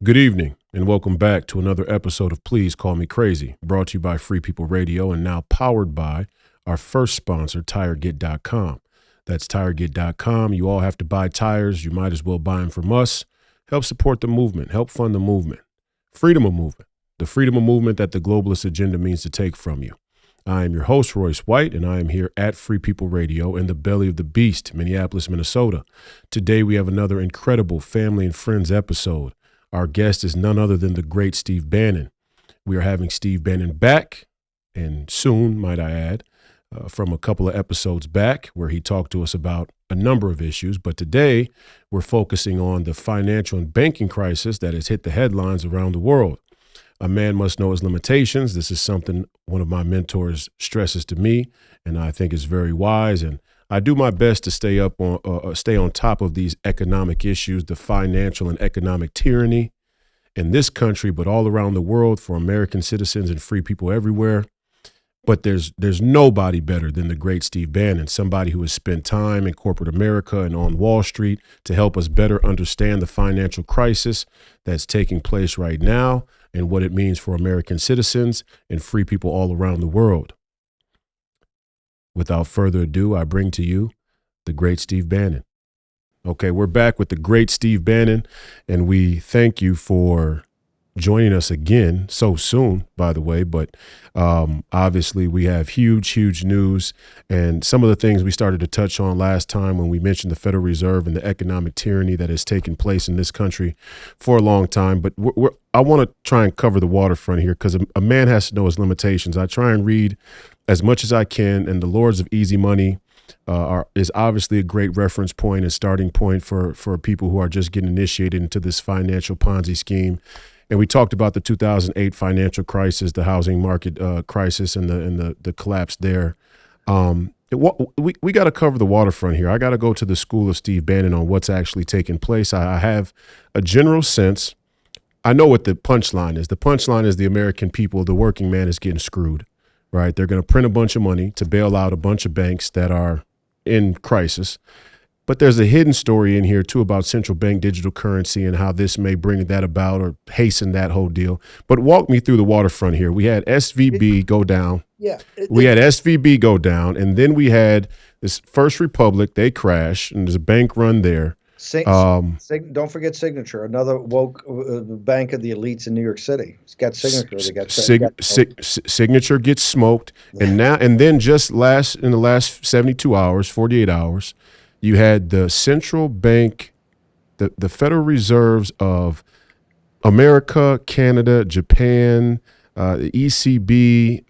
Good evening, and welcome back to another episode of Please Call Me Crazy, brought to you by Free People Radio and now powered by our first sponsor, TireGet.com. That's TireGet.com. You all have to buy tires. You might as well buy them from us. Help support the movement. Help fund the movement. Freedom of movement. The freedom of movement that the globalist agenda means to take from you. I am your host, Royce White, and I am here at Free People Radio in the belly of the beast, Minneapolis, Minnesota. Today we have another incredible family and friends episode. Our guest is none other than the great Steve Bannon. We are having Steve Bannon back, and soon, might I add, from a couple of episodes back where he talked to us about a number of issues. But today, we're focusing on the financial and banking crisis that has hit the headlines around the world. A man must know his limitations. This is something one of my mentors stresses to me, and I think is very wise. And I do my best to stay on top of these economic issues, the financial and economic tyranny in this country, but all around the world for American citizens and free people everywhere. But there's nobody better than the great Steve Bannon, somebody who has spent time in corporate America and on Wall Street to help us better understand the financial crisis that's taking place right now and what it means for American citizens and free people all around the world. Without further ado, I bring to you the great Steve Bannon. Okay, we're back with the great Steve Bannon, and we thank you for joining us again so soon, by the way. But obviously, we have huge news, and some of the things we started to touch on last time when we mentioned the Federal Reserve and the economic tyranny that has taken place in this country for a long time. But I want to try and cover the waterfront here because a man has to know his limitations. I try and read as much as I can, and the Lords of Easy Money is obviously a great reference point and starting point for people who are just getting initiated into this financial Ponzi scheme. And we talked about the 2008 financial crisis, the housing market crisis, and the collapse there. We got to cover the waterfront here. I got to go to the school of Steve Bannon on what's actually taking place. I have a general sense. I know what the punchline is. The punchline is the American people, the working man, is getting screwed. Right? They're going to print a bunch of money to bail out a bunch of banks that are in crisis. But there's a hidden story in here, too, about central bank digital currency and how this may bring that about or hasten that whole deal. But walk me through the waterfront here. We had SVB go down. We had SVB go down, and then we had this First Republic. They crash, and there's a bank run there. Don't forget Signature, another woke bank of the elites in New York City. It's got Signature. They got Signature gets smoked, and then just in the last 72 hours, 48 hours, you had the central bank, the Federal Reserves of America, Canada, Japan, the ECB,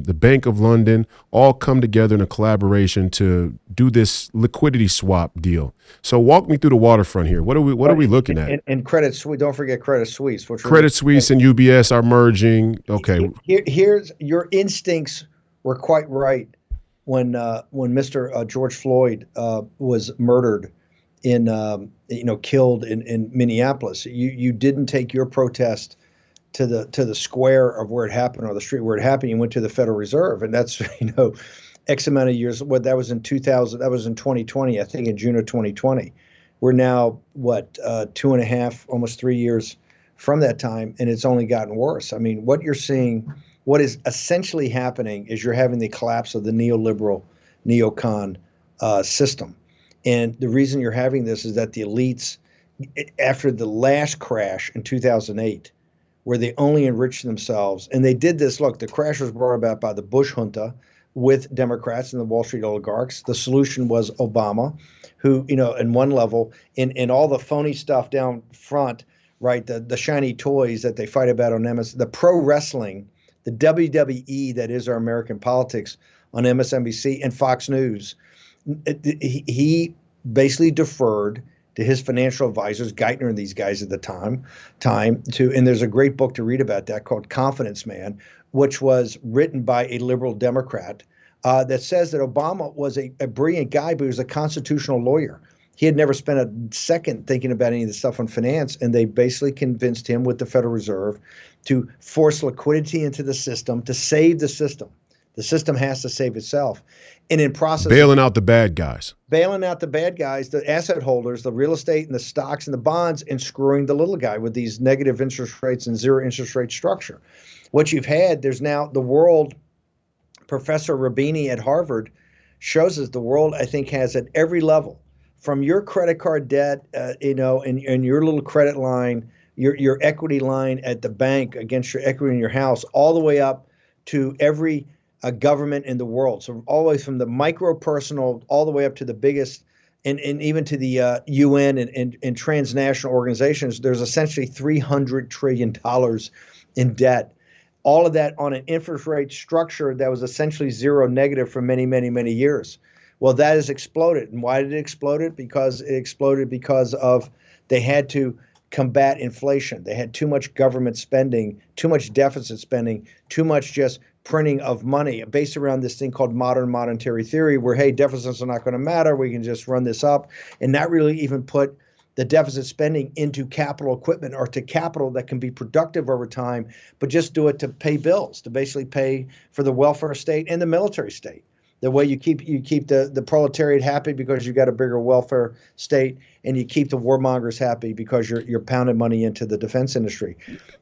the Bank of London, all come together in a collaboration to do this liquidity swap deal. So walk me through the waterfront here. What are we looking at? And Credit Suisse. Don't forget Credit Suisse. Credit Suisse and UBS are merging. Okay. Here's your instincts were quite right when Mr. George Floyd was murdered killed in Minneapolis. You didn't take your protest to the square of where it happened or the street where it happened. You went to the Federal Reserve, and that's X amount of years. What that was in 2000. That was in 2020. I think in June of 2020. We're now 2.5, almost 3 years from that time, and it's only gotten worse. I mean, what you're seeing, what is essentially happening, is you're having the collapse of the neoliberal neocon system, and the reason you're having this is that the elites, after the last crash in 2008. Where they only enriched themselves. And they did this. Look, the crash was brought about by the Bush junta with Democrats and the Wall Street oligarchs. The solution was Obama, who, in one level, in all the phony stuff down front, right, the shiny toys that they fight about on MS, the pro wrestling, the WWE that is our American politics on MSNBC and Fox News, he basically deferred to his financial advisors, Geithner and these guys at the time to, and there's a great book to read about that called Confidence Man, which was written by a liberal Democrat that says that Obama was a brilliant guy, but he was a constitutional lawyer. He had never spent a second thinking about any of the stuff on finance, and they basically convinced him with the Federal Reserve to force liquidity into the system, to save the system. The system has to save itself. And in process of Bailing out the bad guys. bailing out the bad guys, the asset holders, the real estate and the stocks and the bonds, and screwing the little guy with these negative interest rates and zero interest rate structure. What you've had, there's now the world, Professor Rabini at Harvard shows us the world, I think, has at every level, from your credit card debt, and your little credit line, your equity line at the bank against your equity in your house, all the way up to every government in the world. So always from the micro personal all the way up to the biggest, and even to the UN and transnational organizations, there's essentially $300 trillion in debt. All of that on an interest rate structure that was essentially zero negative for many, many, many years. Well, that has exploded. And why did it explode? Because it exploded because of they had to combat inflation. They had too much government spending, too much deficit spending, too much just printing of money based around this thing called modern monetary theory, where, hey, deficits are not going to matter. We can just run this up, and not really even put the deficit spending into capital equipment or to capital that can be productive over time, but just do it to pay bills, to basically pay for the welfare state and the military state. The way you keep the proletariat happy because you got a bigger welfare state, and you keep the warmongers happy because you're pounding money into the defense industry.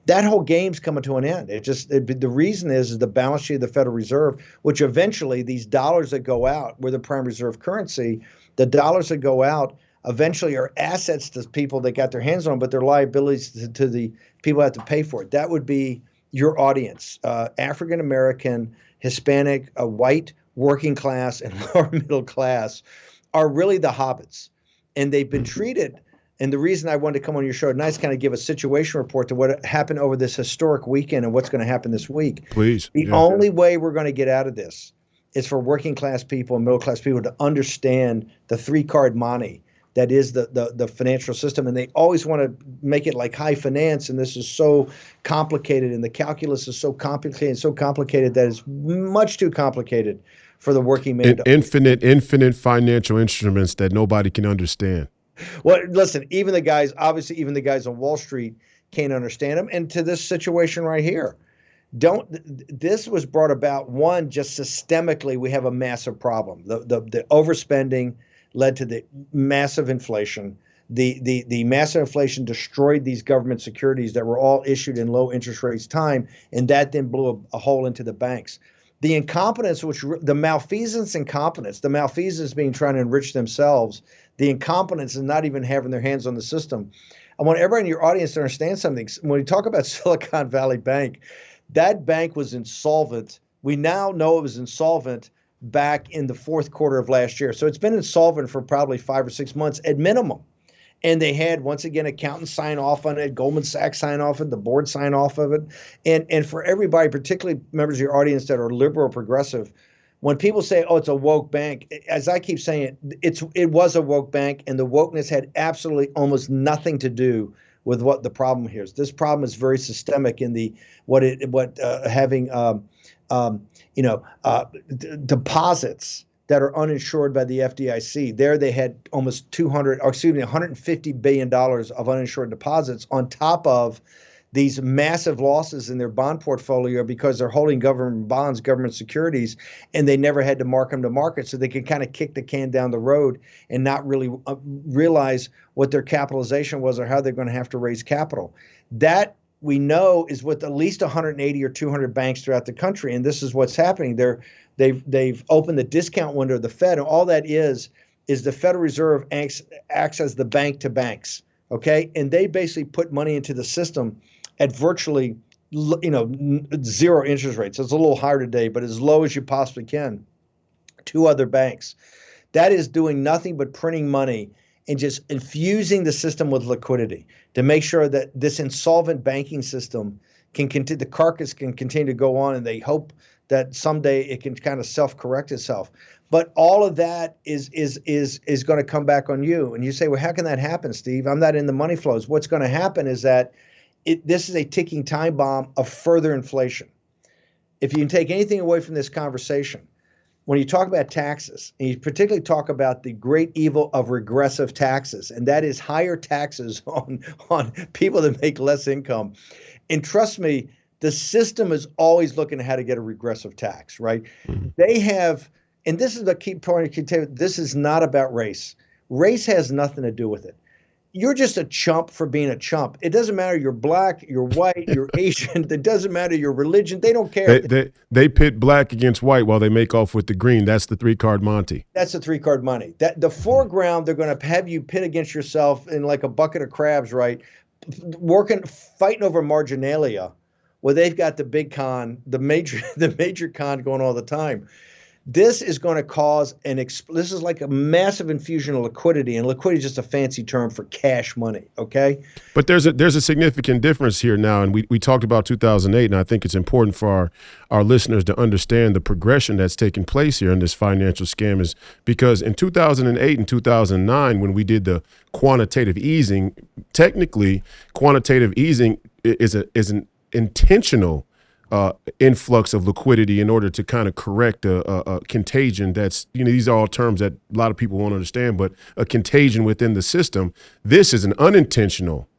That whole game's coming to an end. The reason is the balance sheet of the Federal Reserve, which eventually these dollars that go out, we're the prime reserve currency, the dollars that go out eventually are assets to people that got their hands on, but they're liabilities to the people who have to pay for it. That would be your audience, African American, Hispanic, white, working class, and lower middle class are really the hobbits. And they've been treated. And the reason I wanted to come on your show tonight is kind of give a situation report to what happened over this historic weekend and what's going to happen this week. Please. The only way we're going to get out of this is for working class people and middle class people to understand the three-card money that is the financial system. And they always want to make it like high finance, and this is so complicated, and the calculus is so complicated that it's much too complicated for the working man. Infinite financial instruments that nobody can understand. Well, listen, even the guys on Wall Street can't understand them. And to this situation right here, this was brought about, one, just systemically, we have a massive problem. The overspending led to the massive inflation. The massive inflation destroyed these government securities that were all issued in low interest rates time, and that then blew a hole into the banks. The incompetence, the malfeasance being trying to enrich themselves, the incompetence is not even having their hands on the system. I want everybody in your audience to understand something. When we talk about Silicon Valley Bank, that bank was insolvent. We now know it was insolvent back in the fourth quarter of last year. So it's been insolvent for probably 5 or 6 months at minimum. And they had, once again, accountants sign off on it, Goldman Sachs sign off on it, the board sign off of it. And for everybody, particularly members of your audience that are liberal or progressive, when people say, oh, it's a woke bank, as I keep saying, it was a woke bank, and the wokeness had absolutely almost nothing to do with what the problem here is. This problem is very systemic in having deposits that are uninsured by the FDIC. There they had almost $150 billion of uninsured deposits on top of these massive losses in their bond portfolio because they're holding government bonds, government securities, and they never had to mark them to market, so they could kind of kick the can down the road and not really realize what their capitalization was or how they're going to have to raise capital. That we know is with at least 180 or 200 banks throughout the country, and this is what's happening. They've opened the discount window of the Fed, and all that is the Federal Reserve acts as the bank to banks, okay? And they basically put money into the system at virtually, zero interest rates. It's a little higher today, but as low as you possibly can to other banks. That is doing nothing but printing money and just infusing the system with liquidity to make sure that this insolvent banking system the carcass can continue to go on, and they hope that someday it can kind of self-correct itself. But all of that is going to come back on you. And you say, well, how can that happen, Steve? I'm not in the money flows. What's going to happen is that this is a ticking time bomb of further inflation. If you can take anything away from this conversation, when you talk about taxes, and you particularly talk about the great evil of regressive taxes, and that is higher taxes on people that make less income. And trust me, The system is always looking at how to get a regressive tax, right? Mhm. They have, and this is the key point. This is not about race. Race has nothing to do with it. You're just a chump for being a chump. It doesn't matter you're black, you're white, you're Asian. It doesn't matter your religion. They don't care. They pit black against white while they make off with the green. That's the 3-card Monty. That's the 3-card money. That the foreground, they're going to have you pit against yourself in like a bucket of crabs, right? Fighting over marginalia, where they've got the big con, the major con going all the time. This is going to cause this is like a massive infusion of liquidity, and liquidity is just a fancy term for cash money, okay? But there's a significant difference here now, and we talked about 2008, and I think it's important for our listeners to understand the progression that's taking place here in this financial scam, is because in 2008 and 2009, when we did the quantitative easing, technically quantitative easing is an intentional influx of liquidity in order to kind of correct a contagion that's, these are all terms that a lot of people won't understand, but a contagion within the system. This is an unintentional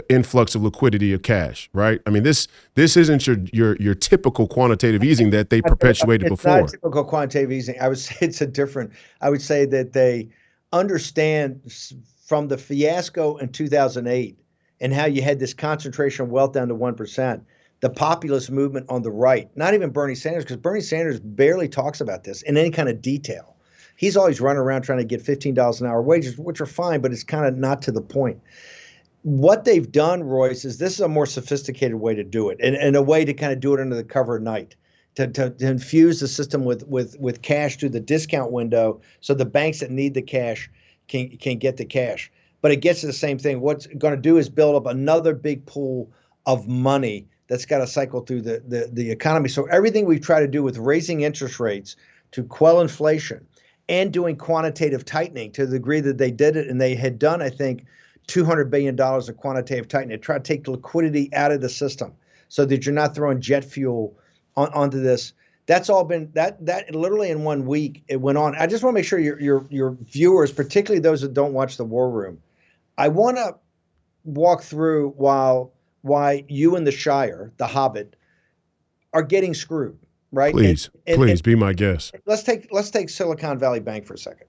influx of liquidity of cash, right? I mean, this isn't your typical quantitative easing that they perpetuated before. It's not typical quantitative easing. I would say it's I would say that they understand from the fiasco in 2008 and how you had this concentration of wealth down to 1%. The populist movement on the right, not even Bernie Sanders, because Bernie Sanders barely talks about this in any kind of detail. He's always running around trying to get $15 an hour wages, which are fine, but it's kind of not to the point. What they've done, Royce, is this is a more sophisticated way to do it, and a way to kind of do it under the cover of night, to infuse the system with cash through the discount window, so the banks that need the cash can get the cash. But it gets to the same thing. What's going to do is build up another big pool of money that's got to cycle through the economy. So everything we've tried to do with raising interest rates to quell inflation and doing quantitative tightening to the degree that they did it, and they had done, I think, $200 billion of quantitative tightening to try to take liquidity out of the system so that you're not throwing jet fuel onto this. That's all been that literally in 1 week it went on. I just want to make sure your viewers, particularly those that don't watch the War Room, I want to walk through why you and the Shire, the Hobbit, are getting screwed, right? Please be my guest. Let's take Silicon Valley Bank for a second.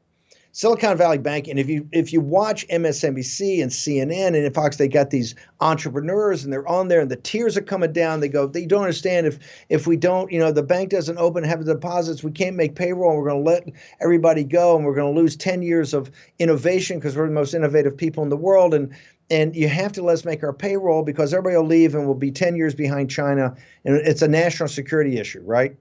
Silicon Valley Bank, and if you watch MSNBC and CNN and Fox, they got these entrepreneurs and they're on there and the tears are coming down. They go, they don't understand if we don't, the bank doesn't open and have the deposits, we can't make payroll, and we're going to let everybody go, and we're going to lose 10 years of innovation because we're the most innovative people in the world, and you have to let us make our payroll because everybody will leave and we'll be 10 years behind China, and it's a national security issue, right?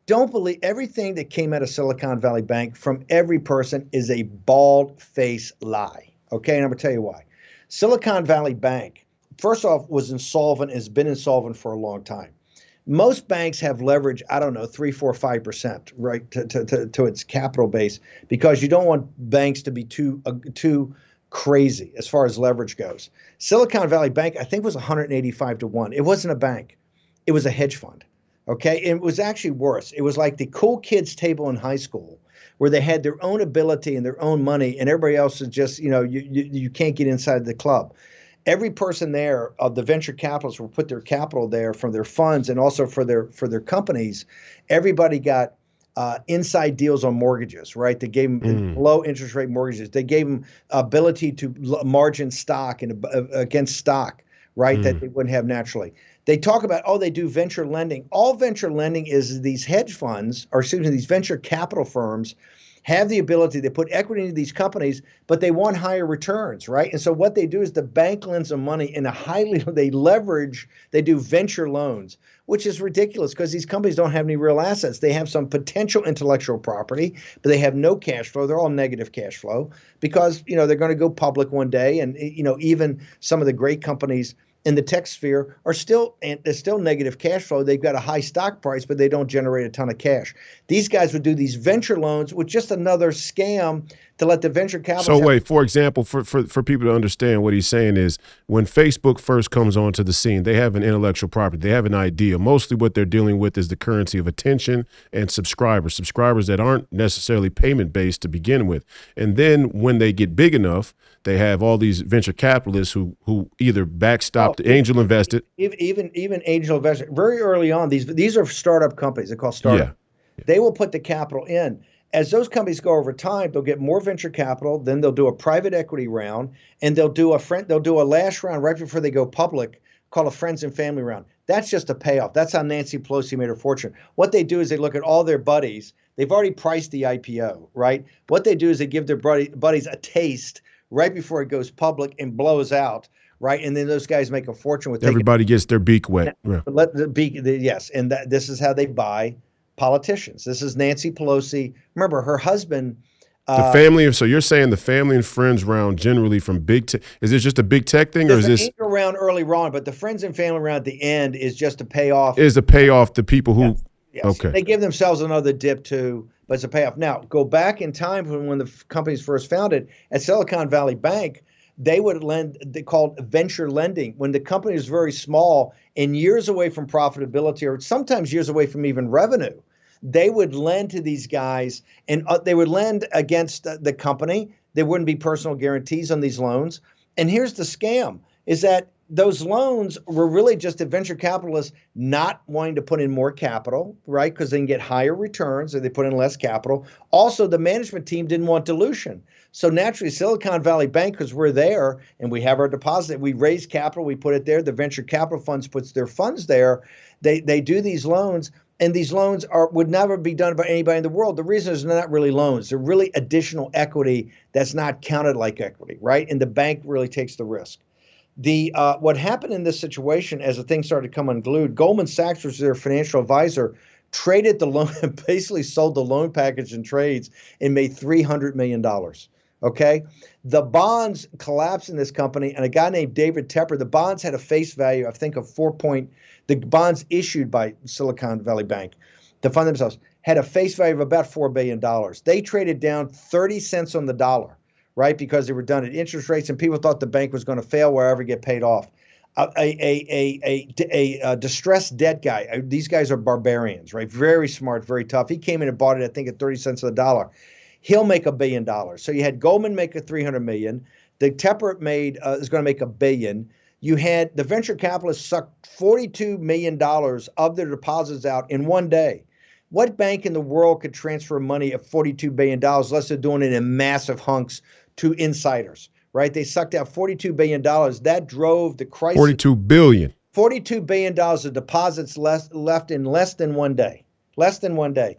Don't believe everything that came out of Silicon Valley Bank from every person is a bald-faced lie. Okay, and I'm going to tell you why. Silicon Valley Bank, first off, was insolvent, has been insolvent for a long time. Most banks have leverage, I don't know, 3, 4, 5%, right, to its capital base, because you don't want banks to be too crazy as far as leverage goes. Silicon Valley Bank, I think, was 185 to 1. It wasn't a bank. It was a hedge fund. Okay, and it was actually worse. It was like the cool kids table in high school where they had their own ability and their own money, and everybody else is just, you can't get inside the club. Every person there of the venture capitalists will put their capital there from their funds and also for their companies. Everybody got inside deals on mortgages, right? They gave them low interest rate mortgages. They gave them ability to margin stock and against stock, right? That they wouldn't have naturally. They talk about, they do venture lending. All venture lending is these hedge funds, or excuse me, these venture capital firms have the ability to put equity into these companies, but they want higher returns, right? And so what they do is the bank lends them money in they leverage, they do venture loans, which is ridiculous because these companies don't have any real assets. They have some potential intellectual property, but they have no cash flow. They're all negative cash flow because, they're going to go public one day. And, even some of the great companies in the tech sphere are still negative cash flow. They've got a high stock price, but they don't generate a ton of cash. These guys would do these venture loans with just another scam to let the venture capital. So wait, for example, for people to understand what he's saying is when Facebook first comes onto the scene, they have an intellectual property. They have an idea. Mostly what they're dealing with is the currency of attention and subscribers that aren't necessarily payment-based to begin with. And then when they get big enough, they have all these venture capitalists who either backstop angel invested. Even angel investors very early on. These are startup companies. They're called startup. Yeah. They will put the capital in. As those companies go over time, they'll get more venture capital. Then they'll do a private equity round, and they'll do a last round right before they go public, called a friends and family round. That's just a payoff. That's how Nancy Pelosi made her fortune. What they do is they look at all their buddies. They've already priced the IPO, right? What they do is they give their buddies a taste right before it goes public and blows out, right? And then those guys make a fortune with everybody gets their beak wet. Yeah. Let the beak, yes, and this is how they buy politicians. This is Nancy Pelosi. Remember, her husband. The family. So you're saying the family and friends round generally from big tech. Is this just a big tech thing, or is this angel round early on? But the friends and family round at the end is just a payoff. Is a payoff to people who. Yes. Okay. They give themselves another dip too, but it's a payoff. Now go back in time when the companies first founded at Silicon Valley Bank. They would lend, they called venture lending, when the company was very small and years away from profitability, or sometimes years away from even revenue. They would lend to these guys, and they would lend against the company. There wouldn't be personal guarantees on these loans. And here's the scam, is that those loans were really just a venture capitalists not wanting to put in more capital, right? Because they can get higher returns if they put in less capital. Also, the management team didn't want dilution. So naturally, Silicon Valley Bank, because we're there and we have our deposit, we raise capital, we put it there. The venture capital funds puts their funds there. They do these loans, and these loans would never be done by anybody in the world. The reason is they're not really loans. They're really additional equity that's not counted like equity, right? And the bank really takes the risk. What happened in this situation as the thing started to come unglued, Goldman Sachs, was their financial advisor, traded the loan and basically sold the loan package in trades and made $300 million. Okay. The bonds collapsed in this company, and a guy named David Tepper, the bonds had a face value, I think, of the bonds issued by Silicon Valley Bank to fund themselves had a face value of about $4 billion. They traded down 30 cents on the dollar, right? Because they were done at interest rates, and people thought the bank was going to fail or ever get paid off. A distressed debt guy. These guys are barbarians, right? Very smart, very tough. He came in and bought it, I think, at 30 cents on the dollar. He'll make $1 billion. So you had Goldman make a $300 million. The Tepper is going to make $1 billion. You had the venture capitalists sucked $42 million of their deposits out in one day. What bank in the world could transfer money of $42 billion unless they're doing it in massive hunks to insiders, right? They sucked out $42 billion. That drove the crisis. $42 billion. $42 billion of deposits left in less than one day. Less than one day.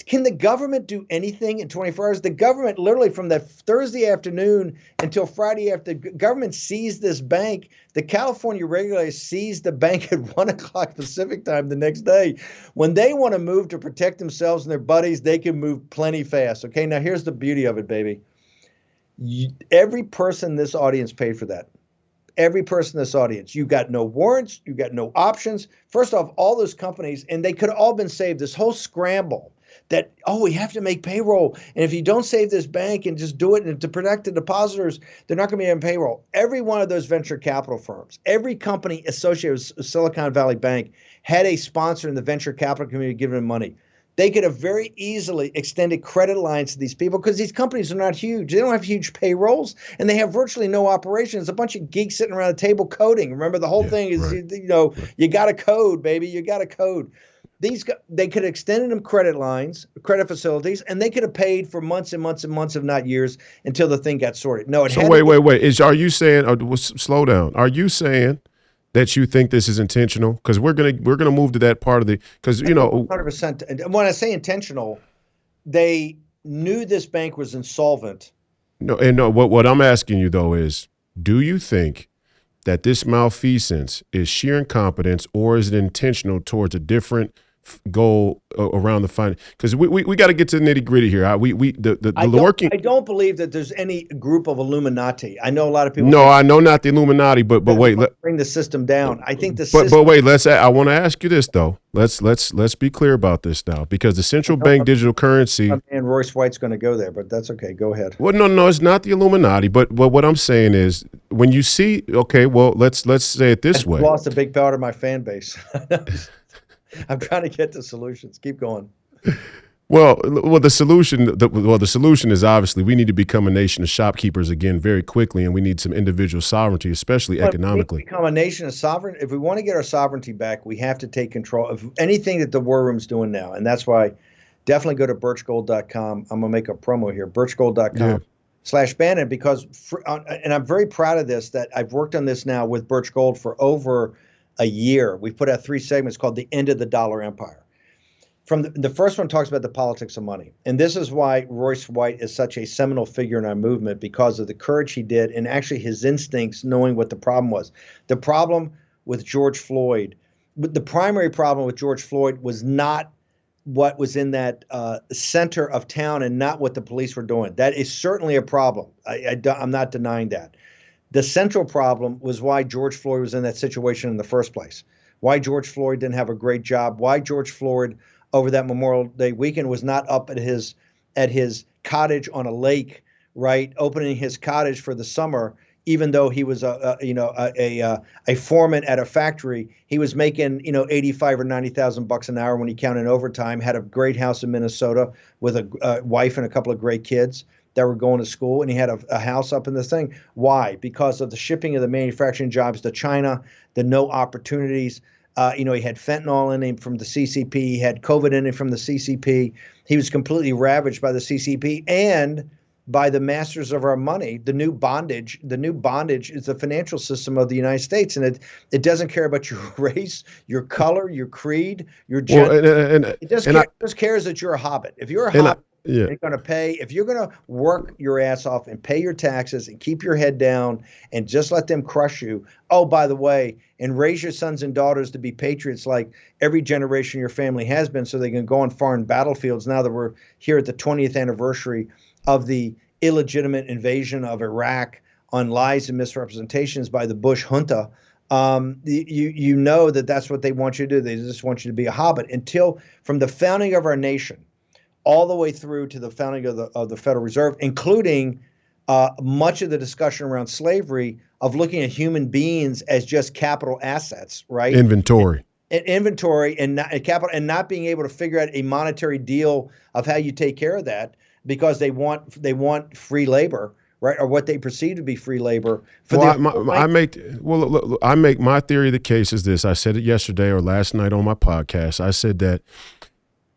Can the government do anything in 24 hours? The government, literally from that Thursday afternoon until Friday after, the government seized this bank. The California regulators seized the bank at 1 o'clock Pacific time the next day. When they want to move to protect themselves and their buddies, they can move plenty fast. Okay, now here's the beauty of it, baby. Every person in this audience paid for that. Every person in this audience. You got no warrants. You got no options. First off, all those companies, and they could have all been saved. This whole scramble that, we have to make payroll. And if you don't save this bank and just do it and to protect the depositors, they're not going to be on payroll. Every one of those venture capital firms, every company associated with Silicon Valley Bank had a sponsor in the venture capital community giving them money. They could have very easily extended credit lines to these people because these companies are not huge. They don't have huge payrolls, and they have virtually no operations. A bunch of geeks sitting around the table coding. Remember, the whole thing is, you got to code, baby. You got to code. They could have extended them credit lines, credit facilities, and they could have paid for months and months and months, if not years, until the thing got sorted. No, wait. Are you saying? Slow down. Are you saying that you think this is intentional? Because we're gonna move to that part of the 100%. And when I say intentional, they knew this bank was insolvent. No. What I'm asking you though is, do you think that this malfeasance is sheer incompetence, or is it intentional towards a different goal around the finance? Because we got to get to the nitty gritty here. I don't believe that there's any group of Illuminati. I know a lot of people. No, I know not the Illuminati, but wait, bring the system down. I think the system. But wait, I want to ask you this though. Let's be clear about this now, because the central bank digital currency. And Royce White's going to go there, but that's okay. Go ahead. Well, no, it's not the Illuminati. But what I'm saying is, when you see, okay, well, let's say it this way. I lost a big part of my fan base. I'm trying to get to solutions. Keep going. The solution is obviously we need to become a nation of shopkeepers again very quickly, and we need some individual sovereignty, especially But we need to economically. become a nation of sovereign. If we want to get our sovereignty back, we have to take control of anything that the war room's doing now. And that's why definitely go to birchgold.com. I'm going to make a promo here, Yeah. birchgold.com/Bannon, because, and I'm very proud of this, that I've worked on this now with Birch Gold for over a year. We've put out 3 segments called The End of the Dollar Empire. From the first one talks about the politics of money. And this is why Royce White is such a seminal figure in our movement, because of the courage he did and actually his instincts, knowing what the problem was. The problem with George Floyd, the primary problem with George Floyd was not what was in that center of town and not what the police were doing. That is certainly a problem. I'm not denying that. The central problem was why George Floyd was in that situation in the first place. Why George Floyd didn't have a great job. Why George Floyd over that Memorial Day weekend was not up at his cottage on a lake, right, opening his cottage for the summer. Even though he was a foreman at a factory, he was making 85 or 90,000 bucks an hour when he counted overtime. Had a great house in Minnesota with a wife and a couple of great kids that were going to school, and he had a house up in the thing. Why? Because of the shipping of the manufacturing jobs to China, the no opportunities. He had fentanyl in him from the CCP. He had COVID in him from the CCP. He was completely ravaged by the CCP and by the masters of our money. The new bondage is the financial system of the United States, and it doesn't care about your race, your color, your creed, your gender. It just cares that you're a hobbit. If you're a hobbit, yeah. you're going to pay. If you're going to work your ass off and pay your taxes and keep your head down and just let them crush you. Oh, by the way, and raise your sons and daughters to be patriots like every generation of your family has been, so they can go on foreign battlefields. Now that we're here at the 20th anniversary of the illegitimate invasion of Iraq on lies and misrepresentations by the Bush junta, you know that's what they want you to do. They just want you to be a hobbit until from the founding of our nation all the way through to the founding of the Federal Reserve, including much of the discussion around slavery of looking at human beings as just capital assets, right? Inventory and not capital, and not being able to figure out a monetary deal of how you take care of that, because they want free labor, right, or what they perceive to be free labor. I make my theory of the case is this. I said it yesterday or last night on my podcast. I said that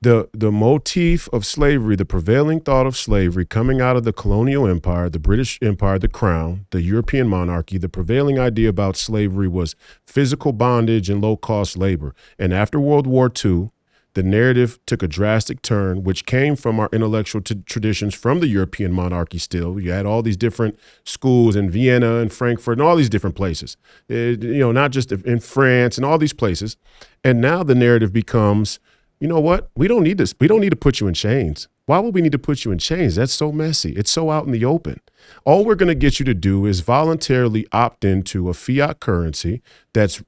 the motif of slavery, the prevailing thought of slavery coming out of the colonial empire, the British Empire, the Crown, the European monarchy, the prevailing idea about slavery was physical bondage and low-cost labor. And after World War II, the narrative took a drastic turn, which came from our intellectual traditions from the European monarchy still. You had all these different schools in Vienna and Frankfurt and all these different places, not just in France and all these places. And now the narrative becomes, you know what? We don't need this. We don't need to put you in chains. Why would we need to put you in chains? That's so messy. It's so out in the open. All we're going to get you to do is voluntarily opt into a fiat currency that's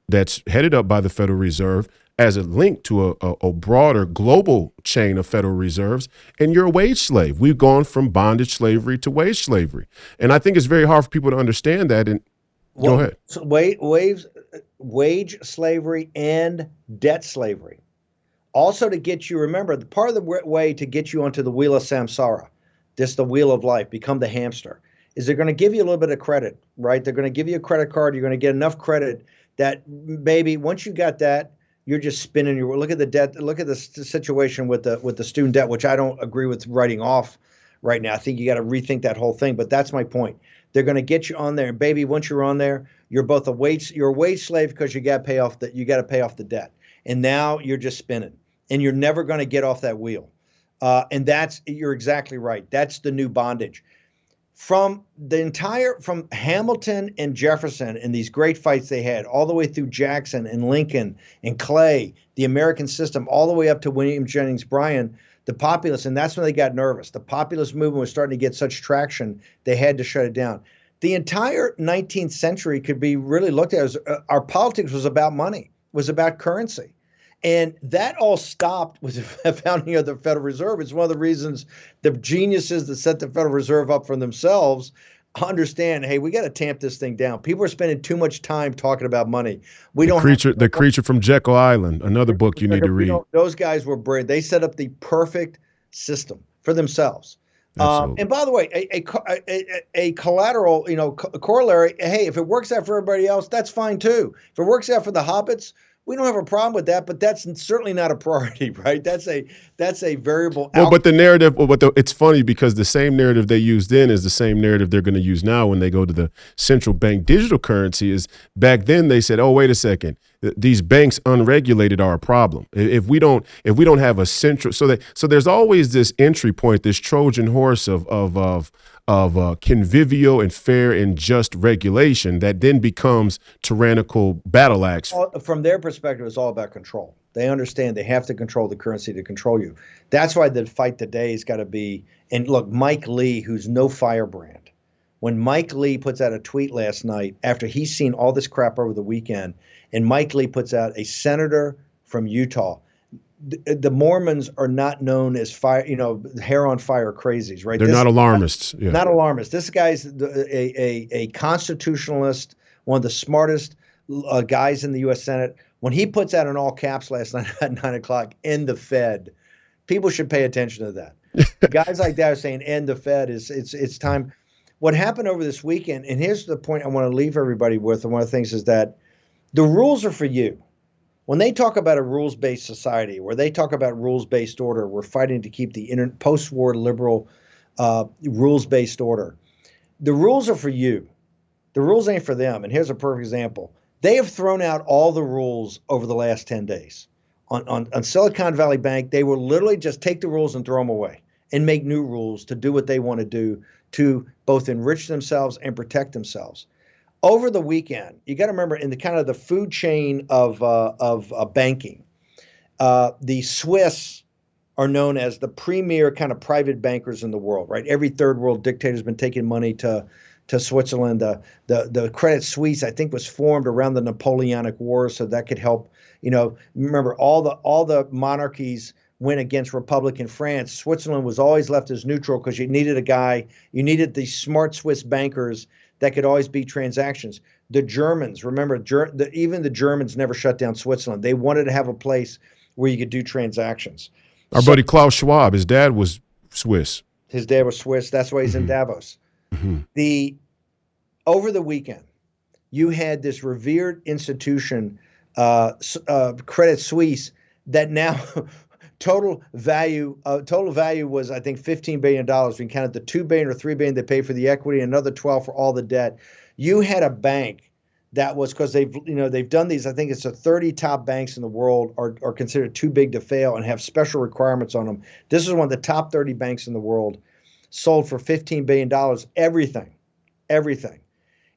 headed up by the Federal Reserve as a link to a broader global chain of Federal Reserves, and you're a wage slave. We've gone from bondage slavery to wage slavery. And I think it's very hard for people to understand that. And go ahead. So wage slavery and debt slavery. Also to get you, remember, the part of the way to get you onto the wheel of samsara, the wheel of life, become the hamster, is they're going to give you a little bit of credit, right? They're going to give you a credit card. You're going to get enough credit that, baby, once you got that, you're just spinning your. Look at the debt. Look at the situation with the student debt, which I don't agree with writing off right now. I think you got to rethink that whole thing. But that's my point. They're going to get you on there, and baby, once you're on there, you're both a wage slave because you got to pay off the debt, and now you're just spinning, and you're never going to get off that wheel. And you're exactly right. That's the new bondage. From Hamilton and Jefferson and these great fights they had, all the way through Jackson and Lincoln and Clay, the American system, all the way up to William Jennings Bryan, the populace, and that's when they got nervous. The populist movement was starting to get such traction, they had to shut it down. The entire 19th century could be really looked at as our politics was about money, was about currency. And that all stopped with the founding of the Federal Reserve. It's one of the reasons the geniuses that set the Federal Reserve up for themselves understand, hey, we got to tamp this thing down. People are spending too much time talking about money. The Creature from Jekyll Island, another book you need to read. Those guys were brave. They set up the perfect system for themselves. Absolutely. And by the way, a collateral, a corollary. Hey, if it works out for everybody else, that's fine too. If it works out for the hobbits, we don't have a problem with that. But that's certainly not a priority, right? That's a variable. Well, but the narrative, it's funny because the same narrative they used then is the same narrative they're going to use now when they go to the central bank digital currency. Is back then they said, oh, wait a second, these banks unregulated are a problem. If we don't have a central, so there's always this entry point, this Trojan horse of convivial and fair and just regulation that then becomes tyrannical battle axe. From their perspective, it's all about control. They understand they have to control the currency to control you. That's why the fight today has got to be, and look, Mike Lee, who's no firebrand, when Mike Lee puts out a tweet last night after he's seen all this crap over the weekend, and Mike Lee puts out a senator from Utah. The Mormons are not known as hair on fire crazies, right? They're not alarmists. Yeah. Not alarmists. This guy's a constitutionalist, one of the smartest guys in the U.S. Senate. When he puts out in all caps last night at 9:00, end the Fed, people should pay attention to that. Guys like that are saying end the Fed. It's time. What happened over this weekend, and here's the point I want to leave everybody with, and one of the things is that the rules are for you. When they talk about a rules-based society, where they talk about rules-based order, we're fighting to keep the post-war liberal rules-based order. The rules are for you. The rules ain't for them. And here's a perfect example. They have thrown out all the rules over the last 10 days. On Silicon Valley Bank, they will literally just take the rules and throw them away and make new rules to do what they want to do to both enrich themselves and protect themselves. Over the weekend, you got to remember in the kind of the food chain of banking, the Swiss are known as the premier kind of private bankers in the world, right? Every third world dictator has been taking money to Switzerland. The Credit Suisse, I think, was formed around the Napoleonic Wars, so that could help. Remember all the monarchies went against Republican France. Switzerland was always left as neutral because you needed these smart Swiss bankers that could always beat transactions. The Germans, remember, even the Germans never shut down Switzerland. They wanted to have a place where you could do transactions. Our buddy Klaus Schwab, his dad was Swiss. His dad was Swiss. That's why he's in Davos. Mm-hmm. Over the weekend, you had this revered institution, Credit Suisse, that now total value was, I think, $15 billion. We can count the $2 billion or $3 billion they paid for the equity, and another 12 for all the debt. You had a bank that was, because they've done these. I think it's the 30 top banks in the world are considered too big to fail and have special requirements on them. This is one of the top 30 banks in the world, sold for $15 billion, everything.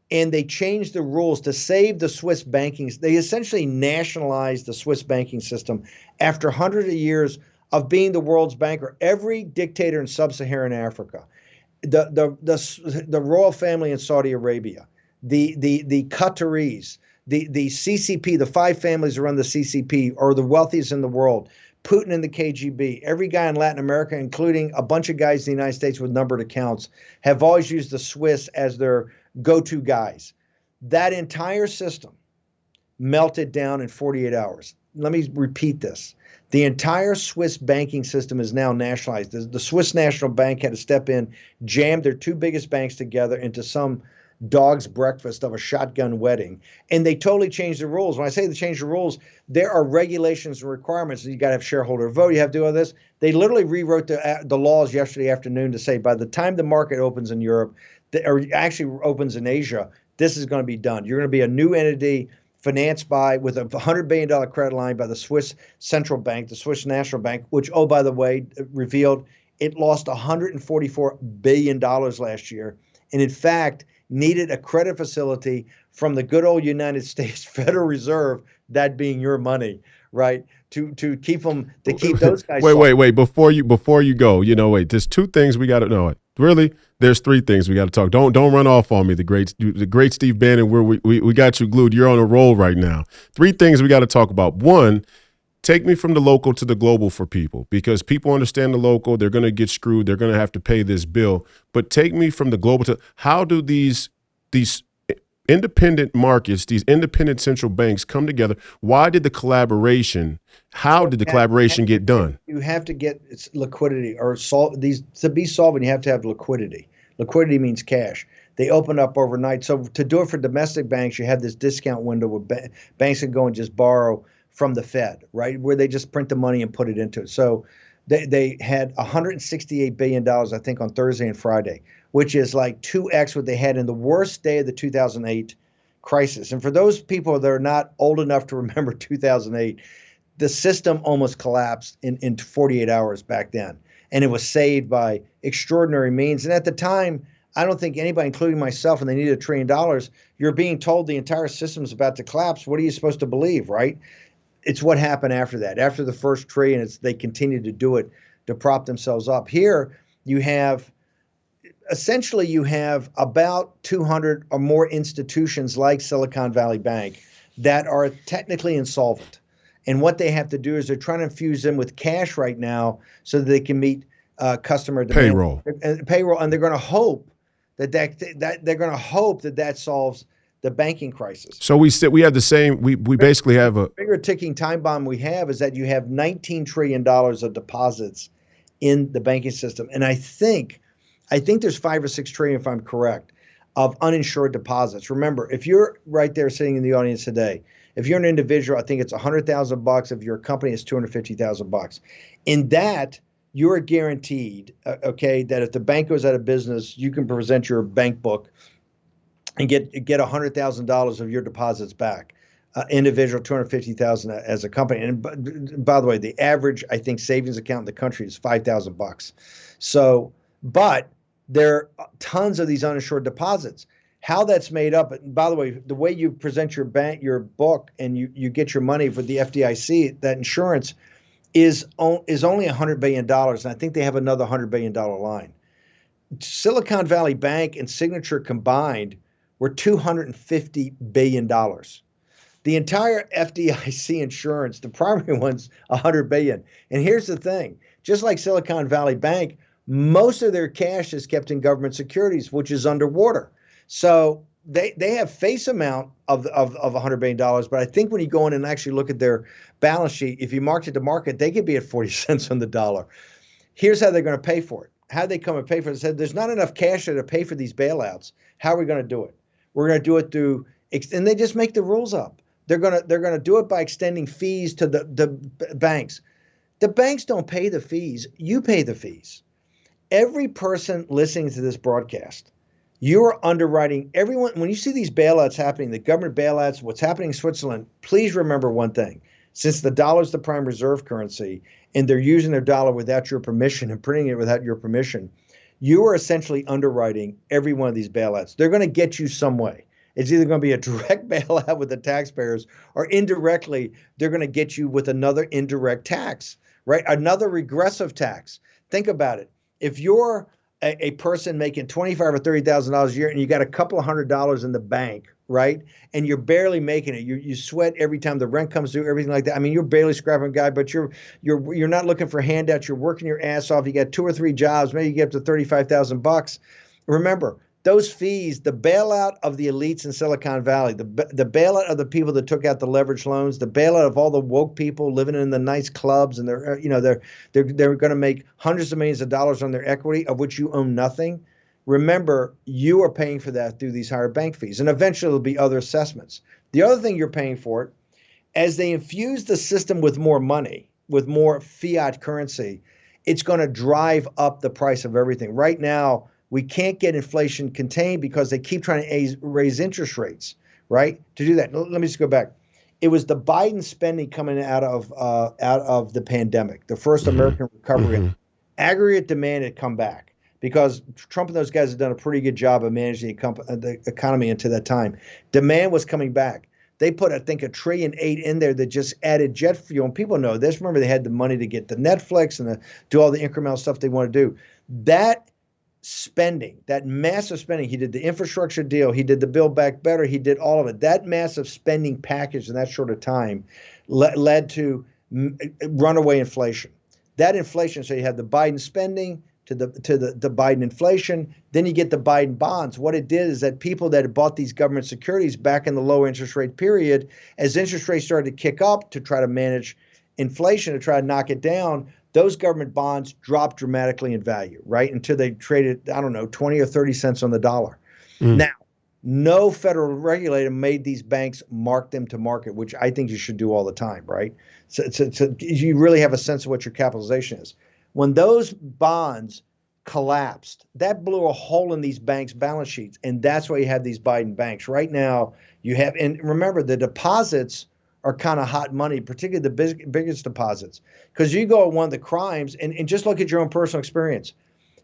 And they changed the rules to save the Swiss banking. They essentially nationalized the Swiss banking system after hundreds of years of being the world's banker. Every dictator in sub-Saharan Africa, the royal family in Saudi Arabia, the Qataris, the CCP, the five families that run the CCP are the wealthiest in the world. Putin and the KGB, every guy in Latin America, including a bunch of guys in the United States with numbered accounts, have always used the Swiss as their go-to guys. That entire system melted down in 48 hours. Let me repeat this. The entire Swiss banking system is now nationalized. The Swiss National Bank had to step in, jam their two biggest banks together into some dog's breakfast of a shotgun wedding. And they totally changed the rules. When I say they changed the rules, there are regulations and requirements. You got to have shareholder vote. You have to do all this. They literally rewrote the laws yesterday afternoon to say by the time the market opens in Europe, or actually opens in Asia, this is going to be done. You're going to be a new entity financed with a $100 billion credit line by the Swiss Central Bank, the Swiss National Bank, which, oh, by the way, revealed it lost $144 billion last year. And in fact, needed a credit facility from the good old United States Federal Reserve, that being your money, right? To keep those guys. Wait. Before you go, there's two things we got to know. Really, there's three things we got to talk. Don't run off on me. The great Steve Bannon. We got you glued. You're on a roll right now. Three things we got to talk about. One, take me from the local to the global for people, because people understand the local. They're going to get screwed. They're going to have to pay this bill. But take me from the global to how do these independent markets, these independent central banks come together. Why did the collaboration? How did the collaboration get done? You have to get liquidity or solve these to be solvent. You have to have liquidity. Liquidity means cash. They open up overnight. So to do it for domestic banks, you have this discount window where banks can go and just borrow from the Fed, right? Where they just print the money and put it into it. So they had $168 billion, I think, on Thursday and Friday, which is like 2x what they had in the worst day of the 2008 crisis. And for those people that are not old enough to remember 2008, the system almost collapsed in 48 hours back then. And it was saved by extraordinary means. And at the time, I don't think anybody, including myself, and they needed $1 trillion, you're being told the entire system is about to collapse. What are you supposed to believe, right? It's what happened after that. After the first trillion, they continued to do it to prop themselves up. Here, you have about 200 or more institutions like Silicon Valley Bank that are technically insolvent. And what they have to do is they're trying to infuse them with cash right now so that they can meet customer demand. Payroll, and they're going to hope that solves the banking crisis. So we have the same. We basically have a bigger ticking time bomb. We have is that you have $19 trillion of deposits in the banking system, and I think there's 5 or 6 trillion, if I'm correct, of uninsured deposits. Remember, if you're right there sitting in the audience today, if you're an individual, I think it's $100,000. If you're a company, it's $250,000. In that, you're guaranteed, okay, that if the bank goes out of business, you can present your bank book and get $100,000 of your deposits back. Individual, $250,000 as a company. And by the way, the average, I think, savings account in the country is $5,000. So, but there are tons of these uninsured deposits. How that's made up, and by the way, the way you present your book, and you get your money for the FDIC, that insurance is only $100 billion, and I think they have another $100 billion line. Silicon Valley Bank and Signature combined were $250 billion. The entire FDIC insurance, the primary one's $100 billion. And here's the thing: just like Silicon Valley Bank, most of their cash is kept in government securities, which is underwater. So they have face amount of $100 billion, but I think when you go in and actually look at their balance sheet, if you marked it to market, they could be at 40 cents on the dollar. Here's how they're going to pay for it. How they come and pay for it? They said there's not enough cash there to pay for these bailouts. How are we going to do it? We're going to do it through, and they just make the rules up. They're going to do it by extending fees to the banks. The banks don't pay the fees. You pay the fees. Every person listening to this broadcast, you're underwriting everyone. When you see these bailouts happening, the government bailouts, what's happening in Switzerland, please remember one thing. Since the dollar is the prime reserve currency and they're using their dollar without your permission and printing it without your permission, you are essentially underwriting every one of these bailouts. They're going to get you some way. It's either going to be a direct bailout with the taxpayers, or indirectly, they're going to get you with another indirect tax, right? Another regressive tax. Think about it. If you're a person making $25,000 or $30,000 a year and you got a couple of $100 in the bank, right? And you're barely making it. You sweat every time the rent comes due, everything like that. I mean, you're barely scrapping, guy, but you're not looking for handouts. You're working your ass off. You got 2 or 3 jobs. Maybe you get up to $35,000. Remember, those fees, the bailout of the elites in Silicon Valley, the bailout of the people that took out the leverage loans, the bailout of all the woke people living in the nice clubs, and they're going to make hundreds of millions of dollars on their equity, of which you own nothing. Remember, you are paying for that through these higher bank fees, and eventually there'll be other assessments. The other thing you're paying for it, as they infuse the system with more money, with more fiat currency, it's going to drive up the price of everything. Right now, we can't get inflation contained because they keep trying to raise interest rates, right? To do that, let me just go back. It was the Biden spending coming out of the pandemic, the first American recovery. Aggregate demand had come back because Trump and those guys have done a pretty good job of managing the economy into that time. Demand was coming back. They put, I think, $1.8 trillion in there that just added jet fuel. And people know this. Remember, they had the money to get the Netflix and do all the incremental stuff they want to do. That spending, that massive spending, he did the infrastructure deal, he did the Build Back Better, he did all of it. That massive spending package in that short of time led to runaway inflation. That inflation, so you had the Biden spending the Biden inflation. Then you get the Biden bonds. What it did is that people that had bought these government securities back in the low interest rate period, as interest rates started to kick up to try to manage inflation, to try to knock it down, those government bonds dropped dramatically in value, right? Until they traded, I don't know, 20 or 30 cents on the dollar. Now, no federal regulator made these banks mark them to market, which I think you should do all the time, right? So you really have a sense of what your capitalization is. When those bonds collapsed, that blew a hole in these banks' balance sheets, and that's why you have these Biden banks. Right now, you have, and remember, the deposits are kind of hot money, particularly the biggest deposits, because you go at one of the crimes, and just look at your own personal experience.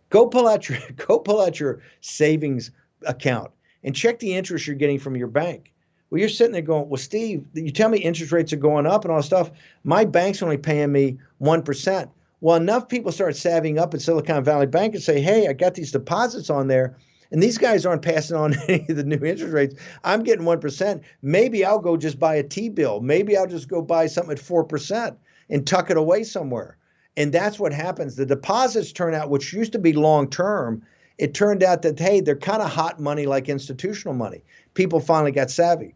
Go pull out your savings account and check the interest you're getting from your bank. Well, you're sitting there going, well, Steve, you tell me interest rates are going up and all this stuff. My bank's only paying me 1%. Well, enough people start savvying up at Silicon Valley Bank and say, hey, I got these deposits on there, and these guys aren't passing on any of the new interest rates. I'm getting 1%. Maybe I'll go just buy a T-bill. Maybe I'll just go buy something at 4% and tuck it away somewhere. And that's what happens. The deposits turn out, which used to be long-term, it turned out that, hey, they're kind of hot money like institutional money. People finally got savvy.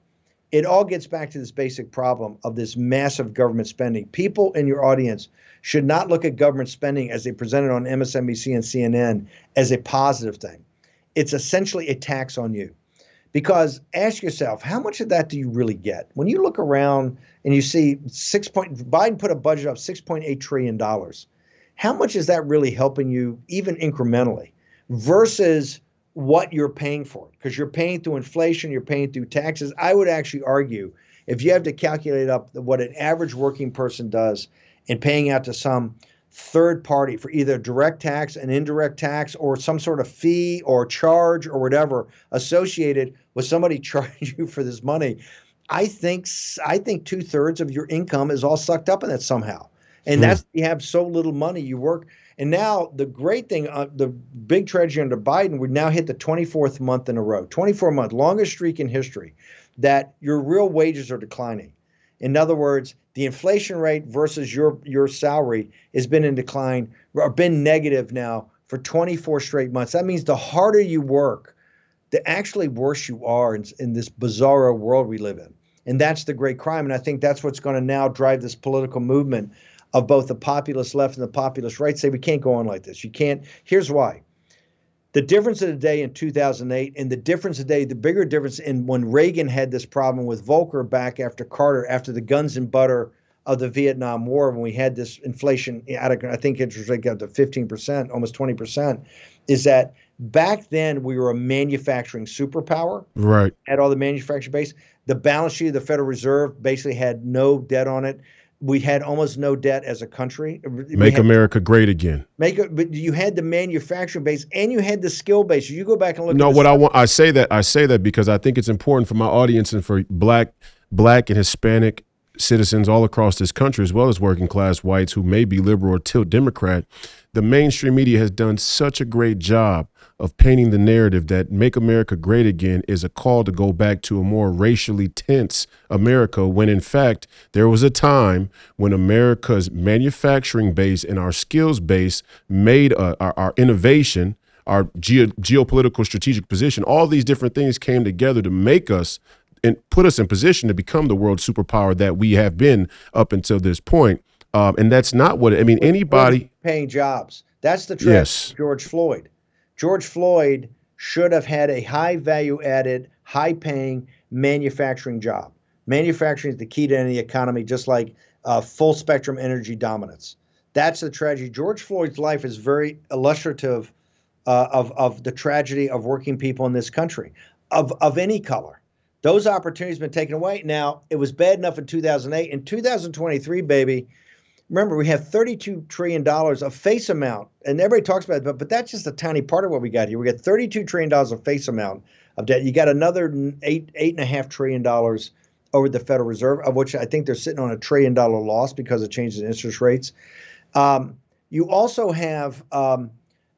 It all gets back to this basic problem of this massive government spending. People in your audience should not look at government spending as they presented on MSNBC and CNN as a positive thing. It's essentially a tax on you. Because ask yourself, how much of that do you really get? When you look around and you see Biden put a budget up $6.8 trillion, how much is that really helping you, even incrementally, versus what you're paying for? Because you're paying through inflation, you're paying through taxes. I would actually argue, if you have to calculate up what an average working person does in paying out to some third party for either direct tax and indirect tax or some sort of fee or charge or whatever associated with somebody charging you for this money, I think 2/3 of your income is all sucked up in that somehow. And that's, you have so little money, you work. And now the great thing, the big tragedy under Biden, we now hit the 24th month in a row, 24-month, longest streak in history, that your real wages are declining. In other words, the inflation rate versus your salary has been in decline or been negative now for 24 straight months. That means the harder you work, the actually worse you are in this bizarro world we live in. And that's the great crime. And I think that's what's going to now drive this political movement of both the populist left and the populist right. Say, we can't go on like this. You can't. Here's why. The difference of the day in 2008 and the difference today, the bigger difference in when Reagan had this problem with Volcker back after Carter, after the guns and butter of the Vietnam War, when we had this inflation, I think interest rate got to 15%, almost 20%, is that back then we were a manufacturing superpower. Right. Had all the manufacturing base. The balance sheet of the Federal Reserve basically had no debt on it. We had almost no debt as a country. Make America great again. But you had the manufacturing base and you had the skill base. You go back and look. No, I say that because I think it's important for my audience and for black and Hispanic citizens all across this country, as well as working class whites who may be liberal or tilt Democrat. The mainstream media has done such a great job of painting the narrative that Make America Great Again is a call to go back to a more racially tense America, when in fact there was a time when America's manufacturing base and our skills base made our innovation, our geopolitical strategic position, all these different things came together to make us and put us in position to become the world superpower that we have been up until this point. And that's not what, I mean, anybody paying jobs. That's the tragedy. Yes. George Floyd. George Floyd should have had a high value added, high paying manufacturing job. Manufacturing is the key to any economy, just like full spectrum energy dominance. That's the tragedy. George Floyd's life is very illustrative of the tragedy of working people in this country, of any color. Those opportunities have been taken away. Now, it was bad enough in 2008. In 2023, baby, remember, we have $32 trillion of face amount, and everybody talks about it, but that's just a tiny part of what we got here. We got $32 trillion of face amount of debt. You got another $8.5 trillion over the Federal Reserve, of which I think they're sitting on $1 trillion loss because of changes in interest rates. You also have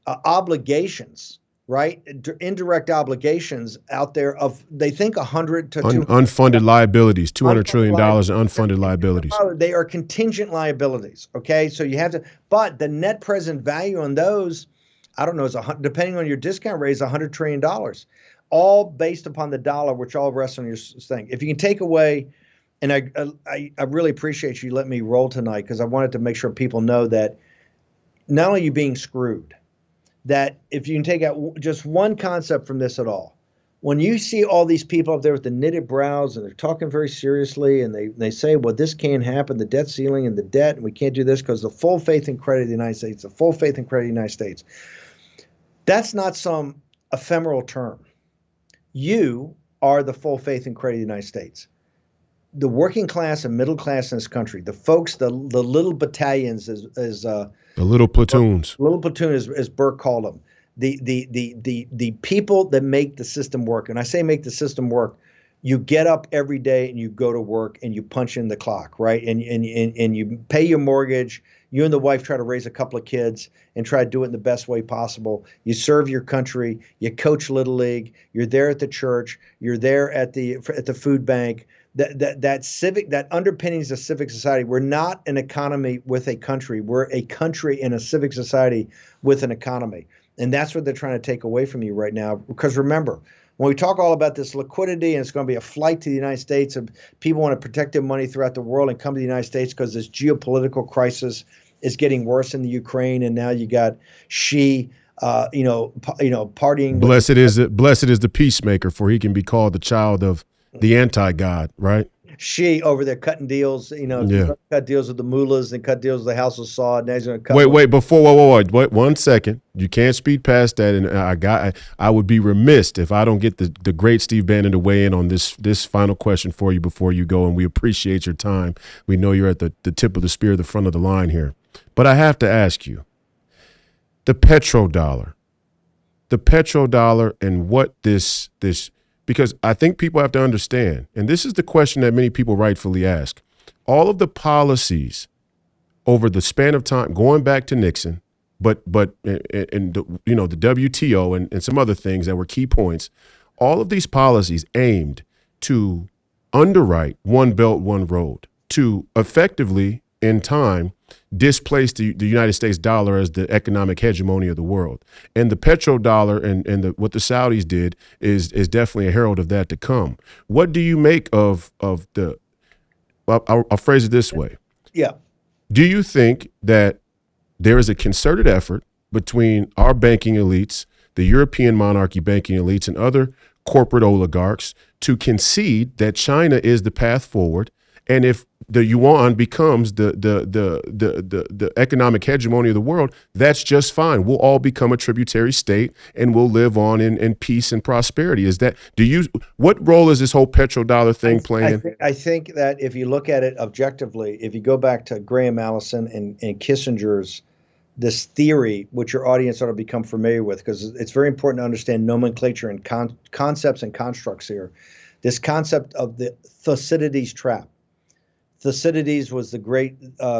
obligations, right? Indirect obligations out there of, they think 100 to unfunded liabilities, $200 trillion in unfunded liabilities. They are contingent liabilities. Okay. So you have to, but the net present value on those I don't know, depending on your discount rate, is $100 trillion, all based upon the dollar, which all rests on your thing. If you can take away, and I really appreciate you letting me roll tonight because I wanted to make sure people know that not only are you being screwed, that if you can take out just one concept from this at all, when you see all these people up there with the knitted brows and they're talking very seriously and they say, well, this can't happen, the debt ceiling and the debt, and we can't do this because the full faith and credit of the United States, the full faith and credit of the United States. That's not some ephemeral term. You are the full faith and credit of the United States. The working class and middle class in this country, the folks, the little battalions, the little platoons, little platoon, as Burke called them, the people that make the system work. And I say make the system work. You get up every day and you go to work and you punch in the clock, right? And you pay your mortgage. You and the wife try to raise a couple of kids and try to do it in the best way possible. You serve your country. You coach Little League. You're there at the church. You're there at the food bank. That civic, that underpinnings of civic society. We're not an economy with a country. We're a country and a civic society with an economy. And that's what they're trying to take away from you right now. Because remember, when we talk all about this liquidity and it's going to be a flight to the United States, and people want to protect their money throughout the world and come to the United States because this geopolitical crisis is getting worse in the Ukraine, and now you got Xi, partying. Blessed is the peacemaker, for he can be called the child of the anti-God, right? Xi over there cutting deals, cut deals with the mullahs and cut deals with the House of Saud. Now he's going to cut. Wait, 1 second. You can't speed past that, and I would be remiss if I don't get the great Steve Bannon to weigh in on this final question for you before you go. And we appreciate your time. We know you're at the tip of the spear, the front of the line here, but I have to ask you, the petrodollar, and what this. Because I think people have to understand, and this is the question that many people rightfully ask, all of the policies over the span of time, going back to Nixon, but the WTO and some other things that were key points, all of these policies aimed to underwrite one belt, one road, to effectively, in time, displace the United States dollar as the economic hegemony of the world. And the petrodollar and what the Saudis did is definitely a herald of that to come. What do you make of the I'll phrase it this way. Yeah. Do you think that there is a concerted effort between our banking elites, the European monarchy banking elites, and other corporate oligarchs to concede that China is the path forward? And if the yuan becomes the economic hegemony of the world, that's just fine. We'll all become a tributary state and we'll live on in peace and prosperity. What role is this whole petrodollar thing playing? I think that if you look at it objectively, if you go back to Graham Allison and Kissinger's this theory, which your audience ought to become familiar with, because it's very important to understand nomenclature and concepts and constructs here. This concept of the Thucydides trap. Thucydides was the great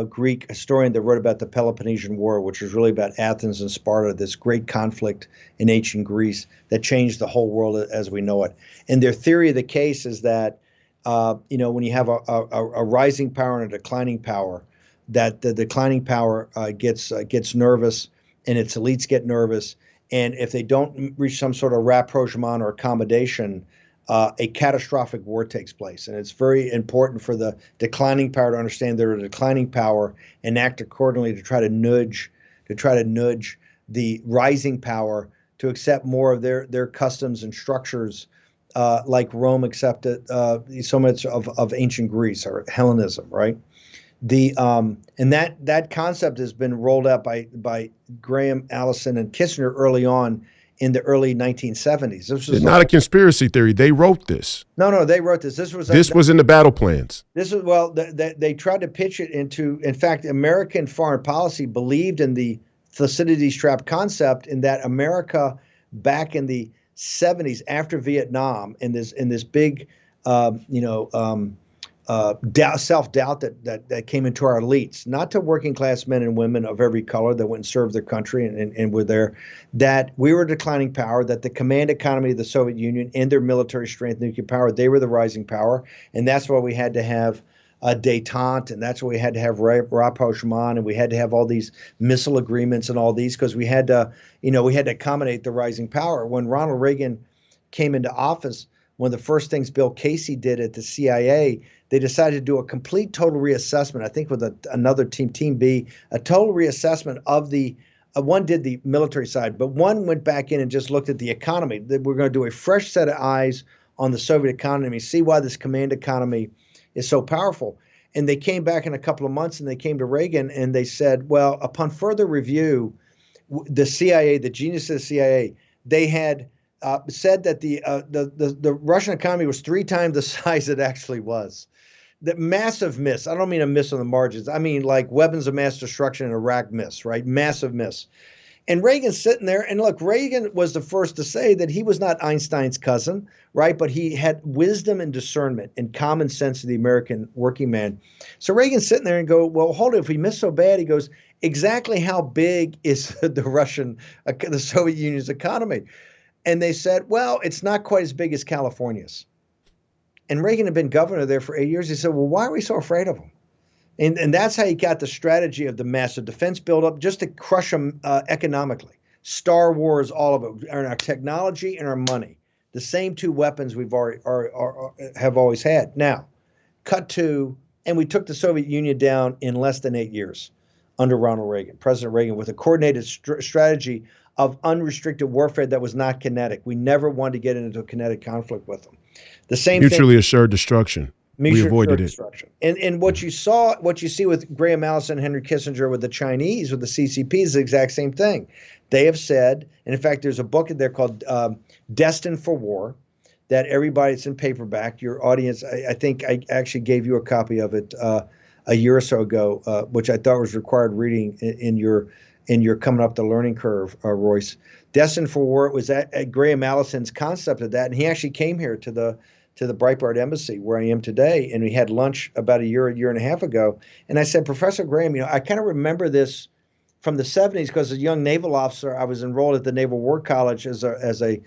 Greek historian that wrote about the Peloponnesian War, which was really about Athens and Sparta, this great conflict in ancient Greece that changed the whole world as we know it. And their theory of the case is that, when you have a rising power and a declining power, that the declining power gets nervous and its elites get nervous. And if they don't reach some sort of rapprochement or accommodation, a catastrophic war takes place. And it's very important for the declining power to understand they're a declining power and act accordingly to try to nudge the rising power to accept more of their customs and structures, like Rome accepted so much of ancient Greece, or Hellenism, right? And that concept has been rolled out by Graham Allison and Kissinger early on in the early 1970s. This was not a conspiracy theory. They wrote this. No, they wrote this. This was in the battle plans. They tried to pitch it into, in fact, American foreign policy believed in the Thucydides trap concept, in that America back in the 70s after Vietnam, in this big, self-doubt that came into our elites, not to working class men and women of every color that went and served their country and were there, that we were a declining power, that the command economy of the Soviet Union and their military strength, nuclear power, they were the rising power. And that's why we had to have détente, and that's why we had to have rapprochement, and we had to have all these missile agreements and all these because we had to, we had to accommodate the rising power. When Ronald Reagan came into office, one of the first things Bill Casey did at the CIA, they decided to do a complete total reassessment. I think with another team B, a total reassessment of the. One did the military side, but one went back in and just looked at the economy. We're going to do a fresh set of eyes on the Soviet economy, see why this command economy is so powerful. And they came back in a couple of months and they came to Reagan and they said, well, upon further review, the CIA, the genius of the CIA, they had said that the Russian economy was 3 times the size it actually was. The massive miss. I don't mean a miss on the margins. I mean like weapons of mass destruction in Iraq miss, right? Massive miss. And Reagan's sitting there, and look, Reagan was the first to say that he was not Einstein's cousin, right? But he had wisdom and discernment and common sense of the American working man. So Reagan's sitting there and go, well, hold it. If we miss so bad, he goes, exactly how big is the Soviet Union's economy? And they said, well, it's not quite as big as California's. And Reagan had been governor there for 8 years. He said, well, why are we so afraid of him? And that's how he got the strategy of the massive defense buildup, just to crush them economically. Star Wars, all of it, and our technology and our money, the same 2 weapons we've have always had. Now, cut to, and we took the Soviet Union down in less than 8 years under Ronald Reagan, President Reagan, with a coordinated strategy of unrestricted warfare that was not kinetic. We never wanted to get into a kinetic conflict with them. The same mutually thing, assured destruction. We avoided it. And what you see with Graham Allison and Henry Kissinger with the Chinese, with the CCP, is the exact same thing. They have said, and in fact, there's a book in there called Destined for War that it's in paperback. Your audience, I think I actually gave you a copy of it a year or so ago, which I thought was required reading in your coming up the learning curve, Royce. Destined for War, it was at Graham Allison's concept of that, and he actually came here to the Breitbart Embassy where I am today, and we had lunch about a year and a half ago. And I said, Professor Graham, I kind of remember this from the 70s because as a young naval officer, I was enrolled at the Naval War College as a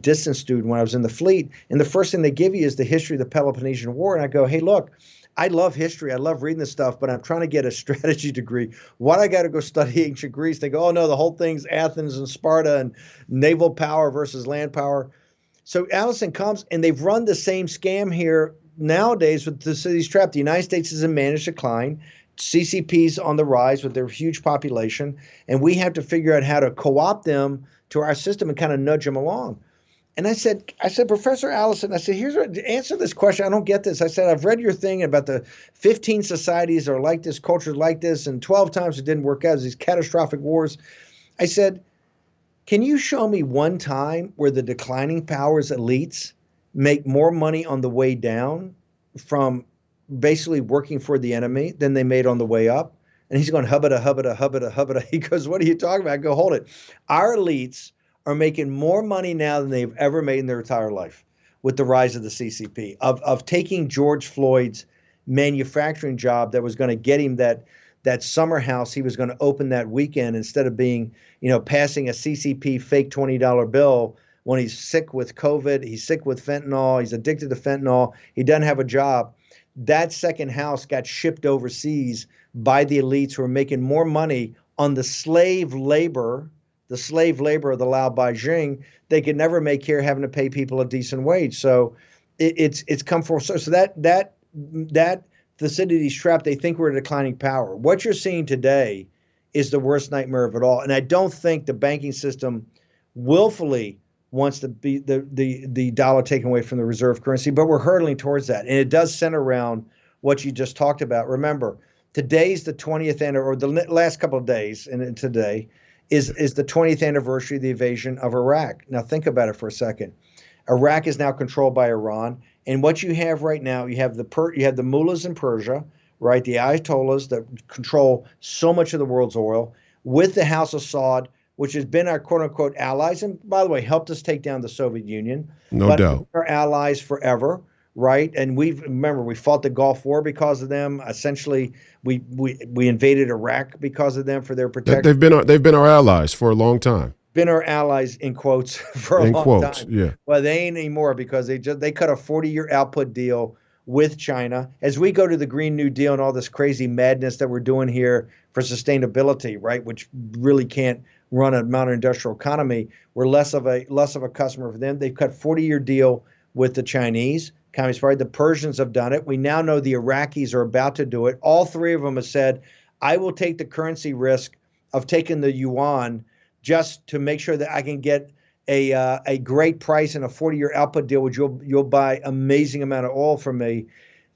distance student when I was in the fleet. And the first thing they give you is the history of the Peloponnesian War. And I go, hey, look, I love history. I love reading this stuff, but I'm trying to get a strategy degree. Why do I got to go study ancient Greece? They go, oh, no, the whole thing's Athens and Sparta and naval power versus land power. So Allison comes, and they've run the same scam here nowadays with the city's trap. The United States is in managed decline. CCP's on the rise with their huge population, and we have to figure out how to co-opt them to our system and kind of nudge them along. And I said, Professor Allison, I said, answer this question. I don't get this. I said, I've read your thing about the 15 societies are like this, cultures like this, and 12 times it didn't work out. These catastrophic wars. I said, can you show me one time where the declining powers elites make more money on the way down from basically working for the enemy than they made on the way up? And he's going, hubbada, hubbada, hubbada, hubbada. He goes, what are you talking about? I go, hold it. Our elites are making more money now than they've ever made in their entire life with the rise of the CCP, of taking George Floyd's manufacturing job that was going to get him that summer house he was going to open that weekend instead of being, passing a CCP fake $20 bill when he's sick with COVID, he's sick with fentanyl, he's addicted to fentanyl, he doesn't have a job. That second house got shipped overseas by the elites who are making more money on the slave labor of the Lao Beijing they could never make here, having to pay people a decent wage. So it's come full circle. So that Thucydides trap, they think we're a declining power. What you're seeing today is the worst nightmare of it all. And I don't think the banking system willfully wants to be the dollar taken away from the reserve currency, but we're hurtling towards that. And it does center around what you just talked about. Remember, today's the 20th anniversary, or the last couple of days, and today is the 20th anniversary of the invasion of Iraq. Now think about it for a second. Iraq is now controlled by Iran. And what you have right now, you have the mullahs in Persia, right? The Ayatollahs that control so much of the world's oil, with the House of Saud, which has been our quote unquote allies, and by the way, helped us take down the Soviet Union. No doubt. Our allies forever, right? And we fought the Gulf War because of them. Essentially, we invaded Iraq because of them for their protection. They've been our allies for a long time. Been our allies in quotes for a long time. Yeah. Well, they ain't anymore because they cut a 40-year output deal with China. As we go to the Green New Deal and all this crazy madness that we're doing here for sustainability, right, which really can't run a modern industrial economy, we're less of a customer for them. They've cut 40-year deal with the Chinese Communist Party. The Persians have done it. We now know the Iraqis are about to do it. All three of them have said, I will take the currency risk of taking the yuan just to make sure that I can get a great price and a 40-year output deal, which you'll buy amazing amount of oil from me.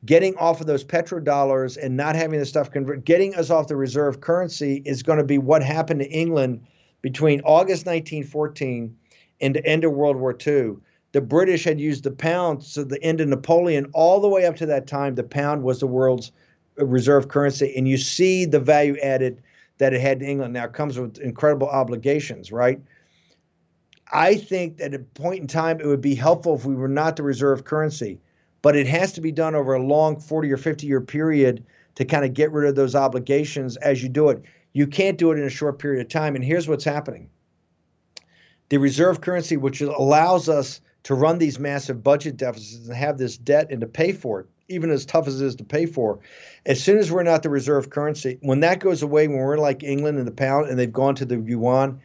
Getting off of those petrodollars and not having the stuff convert, getting us off the reserve currency is going to be what happened to England between August 1914 and the end of World War II. The British had used the pound, so the end of Napoleon, all the way up to that time, the pound was the world's reserve currency. And you see the value added that it had to England. Now it comes with incredible obligations, right? I think that at a point in time, it would be helpful if we were not the reserve currency, but it has to be done over a long 40 or 50-year period to kind of get rid of those obligations as you do it. You can't do it in a short period of time. And here's what's happening. The reserve currency, which allows us to run these massive budget deficits and have this debt and to pay for it, even as tough as it is to pay for, as soon as we're not the reserve currency, when that goes away, when we're like England and the pound and they've gone to the yuan,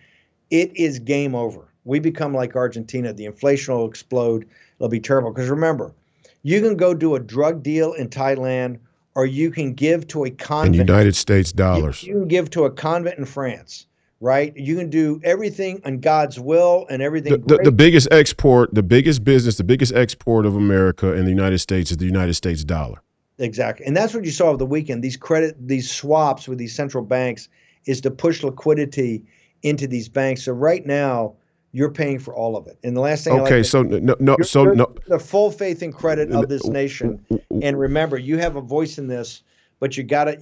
it is game over. We become like Argentina. The inflation will explode. It'll be terrible. Because remember, you can go do a drug deal in Thailand, or you can give to a convent. In United States dollars. You can give to a convent in France, right? You can do everything on God's will and everything. The biggest export, the biggest business, the biggest export of America in the United States is the United States dollar. Exactly. And that's what you saw over the weekend. These swaps with these central banks is to push liquidity into these banks. So right now, you're paying for all of it. And the last thing, the full faith and credit of this nation. And remember, you have a voice in this, but you gotta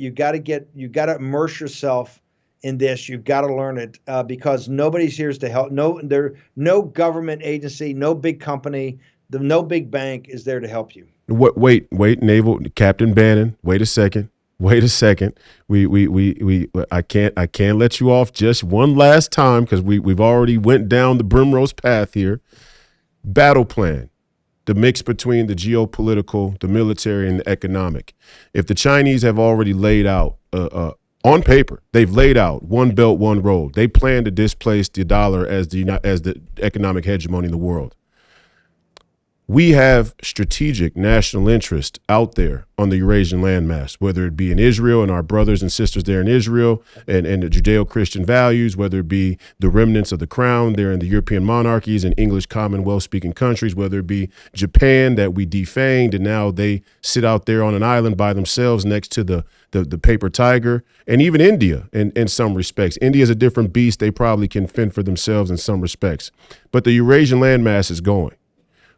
immerse yourself in this. You've got to learn it because nobody's here to help. No government agency, no big company, no big bank is there to help you. Wait, Naval Captain Bannon. Wait a second. I can't let you off just one last time because we've already went down the Primrose path here. Battle plan, the mix between the geopolitical, the military, and the economic. If the Chinese have already laid out on paper, they've laid out one belt, one road. They plan to displace the dollar as the economic hegemony in the world. We have strategic national interest out there on the Eurasian landmass, whether it be in Israel and our brothers and sisters there in Israel and the Judeo-Christian values, whether it be the remnants of the crown there in the European monarchies and English Commonwealth-speaking countries, whether it be Japan that we defanged and now they sit out there on an island by themselves next to the paper tiger, and even India in some respects. India is a different beast. They probably can fend for themselves in some respects. But the Eurasian landmass is going.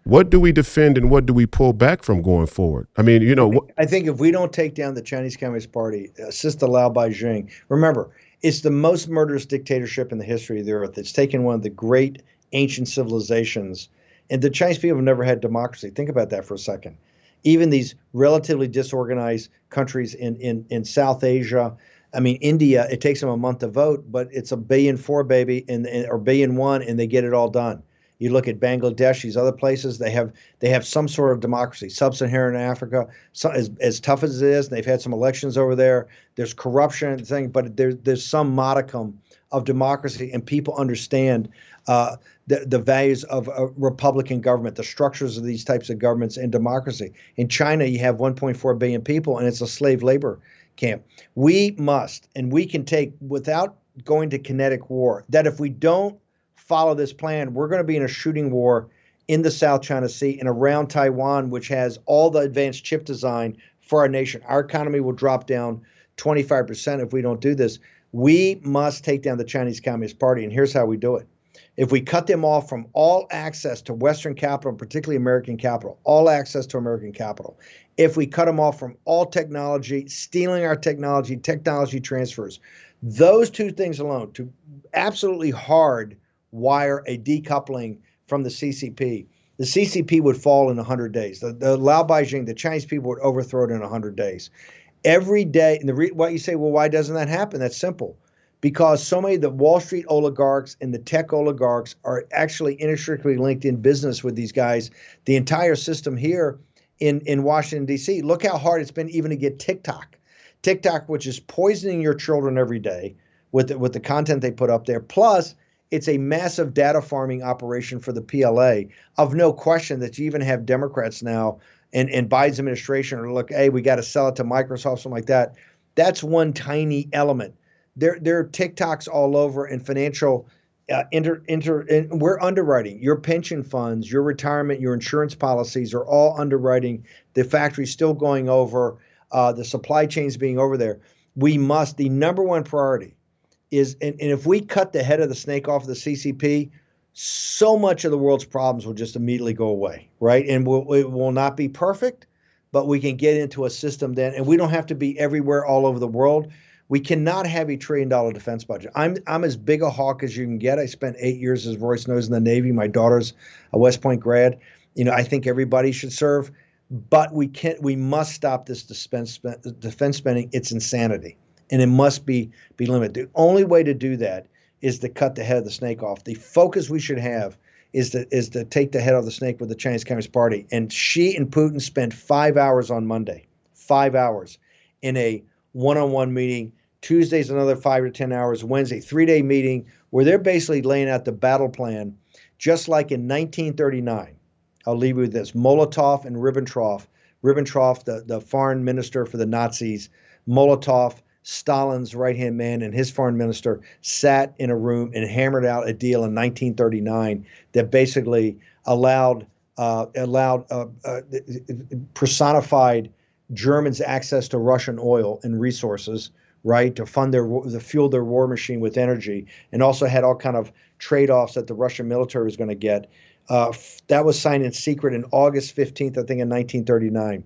What do we defend and what do we pull back from going forward? I mean, I think if we don't take down the Chinese Communist Party, assist the Lao Beijing, remember, it's the most murderous dictatorship in the history of the earth. It's taken one of the great ancient civilizations, and the Chinese people have never had democracy. Think about that for a second. Even these relatively disorganized countries in South Asia, I mean, India, it takes them a month to vote, but it's $1.4 billion, baby, or $1.1 billion, and they get it all done. You look at Bangladesh, these other places, they have some sort of democracy. Sub-Saharan Africa, as tough as it is, they've had some elections over there. There's corruption, but there's some modicum of democracy, and people understand the values of a republican government, the structures of these types of governments, and democracy. In China, you have 1.4 billion people, and it's a slave labor camp. We must, and we can take, without going to kinetic war, that if we don't follow this plan, we're going to be in a shooting war in the South China Sea and around Taiwan, which has all the advanced chip design for our nation. Our economy will drop down 25% if we don't do this. We must take down the Chinese Communist Party, and here's how we do it. If we cut them off from all access to Western capital, particularly American capital, all access to American capital, if we cut them off from all technology, stealing our technology transfers, those two things alone, to absolutely hard wire a decoupling from the CCP. The CCP would fall in 100 days. The Lao Beijing, the Chinese people would overthrow it in 100 days. Every day, and what you say, well, why doesn't that happen? That's simple. Because so many of the Wall Street oligarchs and the tech oligarchs are actually inextricably linked in business with these guys. The entire system here in Washington, D.C. Look how hard it's been even to get TikTok, which is poisoning your children every day with the content they put up there. Plus, it's a massive data farming operation for the PLA, of no question that you even have Democrats now and Biden's administration are look, hey, we got to sell it to Microsoft, something like that. That's one tiny element. There are TikToks all over and financial and we're underwriting your pension funds, your retirement, your insurance policies are all underwriting. The factory's still going over, the supply chains being over there. The number one priority is, and if we cut the head of the snake off of the CCP, so much of the world's problems will just immediately go away, right? And it will not be perfect, but we can get into a system then, and we don't have to be everywhere all over the world. We cannot have $1 trillion defense budget. I'm as big a hawk as you can get. I spent 8 years, as Royce knows, in the Navy. My daughter's a West Point grad. I think everybody should serve, but we must stop this defense spending. It's insanity, and it must be limited. The only way to do that is to cut the head of the snake off. The focus we should have is to take the head of the snake with the Chinese Communist Party. And Xi and Putin spent 5 hours on Monday, 5 hours in a one-on-one meeting. Tuesday's another 5 to 10 hours. Wednesday, 3-day meeting where they're basically laying out the battle plan, just like in 1939. I'll leave you with this. Molotov and Ribbentrop, the foreign minister for the Nazis, Molotov, Stalin's right-hand man, and his foreign minister sat in a room and hammered out a deal in 1939 that basically personified Germans' access to Russian oil and resources, right, to fuel their war machine with energy, and also had all kind of trade-offs that the Russian military was going to get. That was signed in secret in August 15th, I think, in 1939.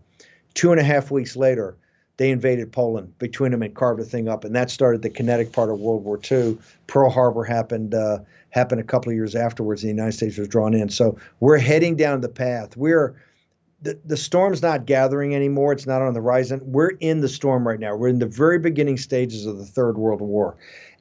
2.5 weeks later, they invaded Poland between them and carved the thing up, and that started the kinetic part of World War II. Pearl Harbor happened a couple of years afterwards, and the United States was drawn in. So we're heading down the path. The storm's not gathering anymore. It's not on the horizon. We're in the storm right now. We're in the very beginning stages of the Third World War.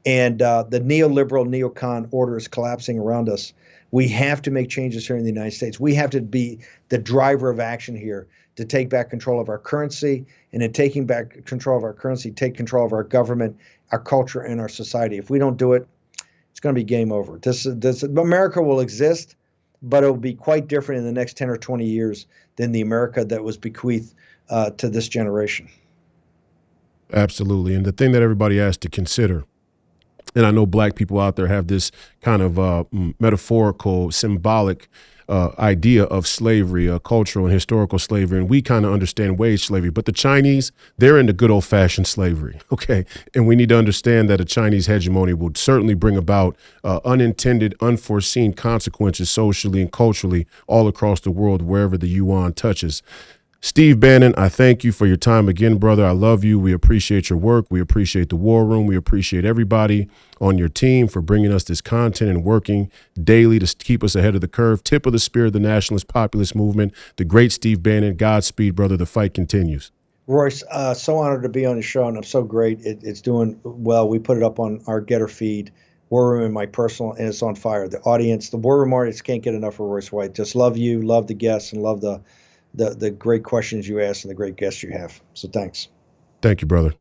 And the neoliberal, neocon order is collapsing around us. We have to make changes here in the United States. We have to be the driver of action here to take back control of our currency. And in taking back control of our currency, take control of our government, our culture, and our society. If we don't do it, it's going to be game over. America will exist, but it will be quite different in the next 10 or 20 years than the America that was bequeathed to this generation. Absolutely. And the thing that everybody has to consider, and I know black people out there have this kind of metaphorical, symbolic idea of slavery, cultural and historical slavery, and we kind of understand wage slavery. But the Chinese, they're into good old-fashioned slavery, okay? And we need to understand that a Chinese hegemony will certainly bring about unintended, unforeseen consequences socially and culturally all across the world, wherever the yuan touches. Steve Bannon, I thank you for your time again, brother. I love you. We appreciate your work. We appreciate the War Room. We appreciate everybody on your team for bringing us this content and working daily to keep us ahead of the curve. Tip of the spear of the nationalist populist movement, the great Steve Bannon. Godspeed, brother. The fight continues. Royce, so honored to be on the show, and I'm so great. It's doing well. We put it up on our Getter feed, War Room, and my personal, and it's on fire. The audience, the War Room audience can't get enough of Royce White. Just love you, love the guests, and love the great questions you ask and the great guests you have. So thanks. Thank you, brother.